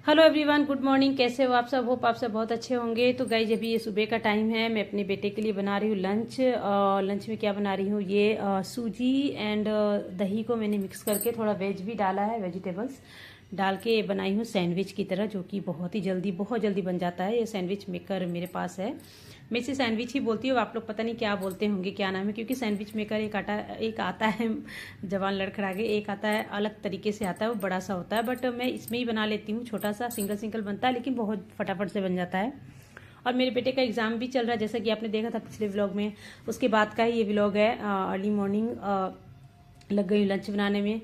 Hello everyone, good morning. कैसे हो आप सब? होप आप सब बहुत अच्छे होंगे। तो गाइस, अभी ये सुबह का टाइम है। मैं अपने बेटे के लिए बना रही हूँ लंच। लंच में क्या बना रही हूँ, ये सूजी एंड दही को मैंने मिक्स करके थोड़ा वेज भी डाला है, वेजिटेबल्स डाल के बनाई हूँ सैंडविच की तरह, जो कि बहुत जल्दी बन जाता है। ये सैंडविच मेकर मेरे पास है। मैं इसे सैंडविच ही बोलती हूँ, आप लोग पता नहीं क्या बोलते होंगे, क्या नाम है, क्योंकि सैंडविच मेकर एक आता है जवान लड़खड़ा के, एक आता है अलग तरीके से आता है, वो बड़ा सा होता है। बट मैं इसमें ही बना लेती हूँ, छोटा सा सिंगल सिंगल बनता है, लेकिन बहुत फटाफट से बन जाता है। और मेरे बेटे का एग्ज़ाम भी चल रहा है, जैसा कि आपने देखा था पिछले व्लॉग में। उसके बाद का ही ये व्लॉग है। अर्ली मॉर्निंग लग गई लंच बनाने में।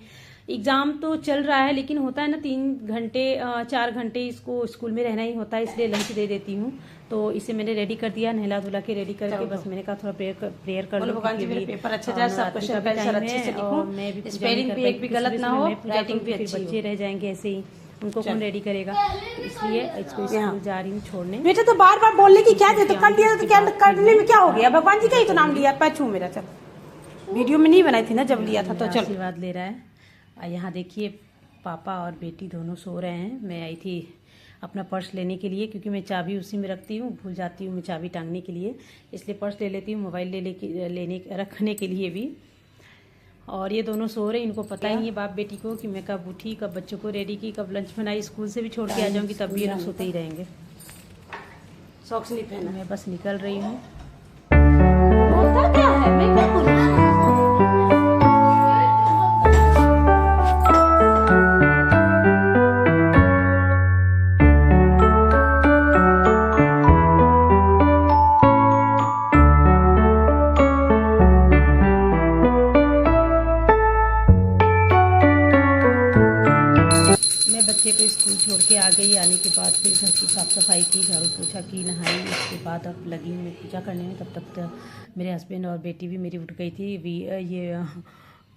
एग्ज़ाम तो चल रहा है, लेकिन होता है ना 3 घंटे 4 घंटे इसको स्कूल में रहना ही होता है, इसलिए लंच दे देती हूँ। तो इसे मैंने रेडी कर दिया, नहला धुला के रेडी करके बस मैंने कहा थोड़ा प्रेयर कर लो, भगवान जी मेरे पेपर अच्छा जाए, सब क्वेश्चन का आंसर अच्छे से लिखूं, मैं भी स्पेलिंग भी एक भी गलत ना हो, राइटिंग भी अच्छी हो। बच्चे रह जाएंगे ऐसे ही, उनको कौन रेडी करेगा। तो इसलिए इसको स्कूल जा रही हूँ छोड़ने। बेटा तो बार बार बोलने की क्या, तो कर दिया तो क्या करने में क्या हो गया? भगवान जी का ही तो नाम लिया, पैचू मेरा। चल, वीडियो में नहीं बनाई थी ना जब लिया था, तो चल आशीर्वाद ले रहा है। यहाँ देखिए, पापा और बेटी दोनों सो रहे हैं। मैं आई थी अपना पर्स लेने के लिए, क्योंकि मैं चाबी उसी में रखती हूँ, भूल जाती हूँ मैं चाबी टांगने के लिए, इसलिए पर्स ले लेती हूँ, मोबाइल लेने रखने के लिए भी। और ये दोनों सो रहे हैं, इनको पता ही नहीं है बाप बेटी को कि मैं कब उठी, कब बच्चों को रेडी की, कब लंच बनाई। स्कूल से भी छोड़ के आ जाऊँगी तब भी ये लोग सोते ही रहेंगे। सॉक्स नहीं पहना, मैं बस निकल रही हूँ। क्या है, मैं क्या बोलूं? बच्चे को स्कूल छोड़ के आ गई। आने के बाद फिर घर की साफ़ सफाई की, झाड़ू पोछा की, नहाई। उसके बाद अब लगी हूँ मैं पूजा करने में। तब तक मेरे हस्बैंड और बेटी भी मेरी उठ गई थी। ये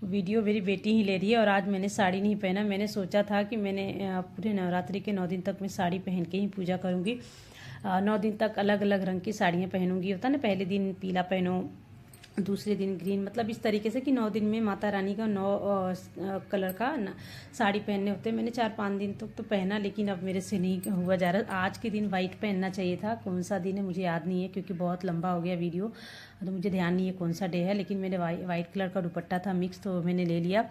वीडियो मेरी बेटी ही ले रही है। और आज मैंने साड़ी नहीं पहना। मैंने सोचा था कि मैंने पूरे नवरात्रि के 9 दिन तक मैं साड़ी पहन के ही पूजा करूँगी। 9 दिन तक अलग अलग रंग की साड़ियाँ पहनूँगी। होता ना, पहले दिन पीला पहनो, दूसरे दिन ग्रीन, मतलब इस तरीके से कि 9 दिन में माता रानी का 9 कलर का साड़ी पहनने होते हैं। मैंने 4-5 दिन तक तो पहना, लेकिन अब मेरे से नहीं हुआ जा रहा। आज के दिन वाइट पहनना चाहिए था। कौन सा दिन है मुझे याद नहीं है, क्योंकि बहुत लंबा हो गया वीडियो, तो मुझे ध्यान नहीं है कौन सा डे है। लेकिन मेरे वाइट कलर का दुपट्टा था मिक्स, तो मैंने ले लिया।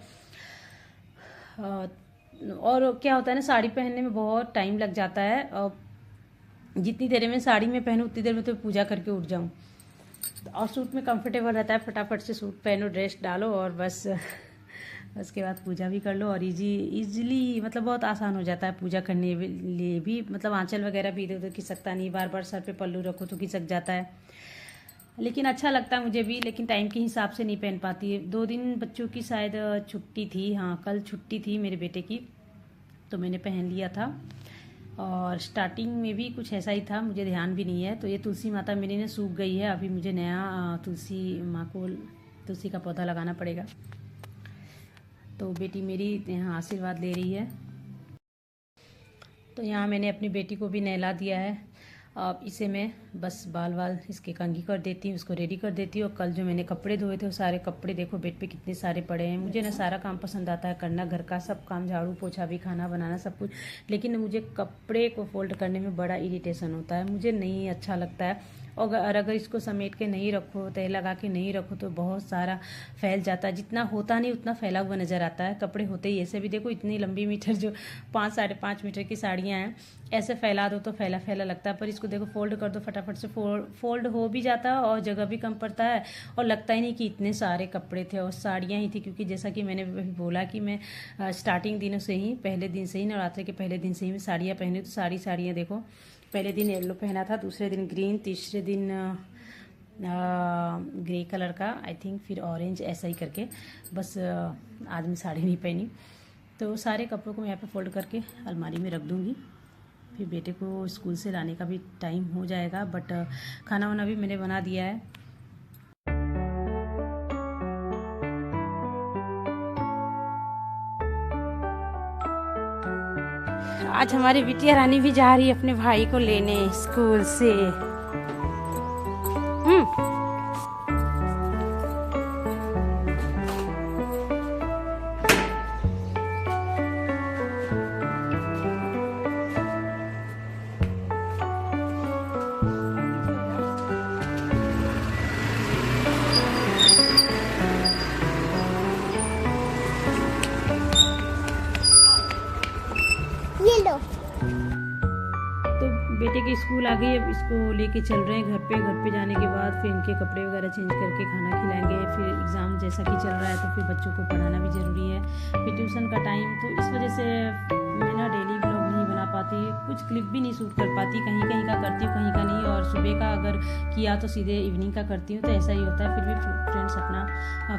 और क्या होता है ना, साड़ी पहनने में बहुत टाइम लग जाता है। और जितनी देर में साड़ी में पहनूँ उतनी देर में तो पूजा करके उठ जाऊँ। और सूट में कंफर्टेबल रहता है, फटाफट से सूट पहनो, ड्रेस डालो और बस उसके बाद पूजा भी कर लो। और इजीली मतलब बहुत आसान हो जाता है पूजा करने के लिए भी। मतलब आंचल वगैरह भी इधर उधर खिसकता नहीं, बार बार सर पे पल्लू रखो तो खिसक जाता है। लेकिन अच्छा लगता है मुझे भी, लेकिन टाइम के हिसाब से नहीं पहन पाती है। 2 दिन बच्चों की शायद छुट्टी थी, हाँ कल छुट्टी थी मेरे बेटे की, तो मैंने पहन लिया था। और स्टार्टिंग में भी कुछ ऐसा ही था, मुझे ध्यान भी नहीं है। तो ये तुलसी माता मेरी ने सूख गई है, अभी मुझे नया तुलसी माँ को तुलसी का पौधा लगाना पड़ेगा। तो बेटी मेरी यहाँ आशीर्वाद ले रही है। तो यहाँ मैंने अपनी बेटी को भी नहला दिया है। अब इसे मैं बस बाल इसके कंघी कर देती हूँ, उसको रेडी कर देती हूँ। और कल जो मैंने कपड़े धोए थे वो सारे कपड़े देखो बेड पे कितने सारे पड़े हैं। मुझे ना सारा काम पसंद आता है करना, घर का सब काम, झाड़ू पोछा भी, खाना बनाना, सब कुछ। लेकिन मुझे कपड़े को फोल्ड करने में बड़ा इरिटेशन होता है, मुझे नहीं अच्छा लगता है। और अगर इसको समेट के नहीं रखो, तय लगा के नहीं रखो, तो बहुत सारा फैल जाता है। जितना होता नहीं उतना फैला हुआ नज़र आता है। कपड़े होते ही ऐसे भी देखो, इतनी लंबी मीटर जो 5-5.5 मीटर की साड़ियाँ हैं, ऐसे फैला दो तो फैला फैला लगता है। पर इसको देखो फोल्ड कर दो, फटाफट से फोल्ड हो भी जाता है और जगह भी कम पड़ता है। और लगता ही नहीं कि इतने सारे कपड़े थे और साड़ियाँ ही थी, क्योंकि जैसा कि मैंने बोला कि मैं स्टार्टिंग दिनों से ही, पहले दिन से ही, नवरात्रि के पहले दिन से ही मैं साड़ियाँ पहनी। तो साड़ियाँ देखो, पहले दिन येलो पहना था, दूसरे दिन ग्रीन, तीसरे दिन ग्रे कलर का आई थिंक, फिर ऑरेंज, ऐसा ही करके। बस आज मैं साड़ी नहीं पहनी। तो सारे कपड़ों को मैं यहाँ पे फोल्ड करके अलमारी में रख दूँगी। फिर बेटे को स्कूल से लाने का भी टाइम हो जाएगा। बट खाना वाना भी मैंने बना दिया है। आज हमारी बिटिया रानी भी जा रही है अपने भाई को लेने स्कूल से। ये स्कूल आ गई, अब इसको लेके चल रहे हैं घर पे जाने के बाद फिर इनके कपड़े वगैरह चेंज करके खाना खिलाएंगे। फिर एग्ज़ाम जैसा कि चल रहा है तो फिर बच्चों को पढ़ाना भी ज़रूरी है, फिर ट्यूशन का टाइम, तो इस वजह से मैं ना डेली ब्लॉग नहीं बना पाती, कुछ क्लिप भी नहीं शूट कर पाती, कहीं कहीं का करती हूँ कहीं का नहीं, और सुबह का अगर किया तो सीधे इवनिंग का करती हूँ, तो ऐसा ही होता है। फिर भी फ्रेंड्स अपना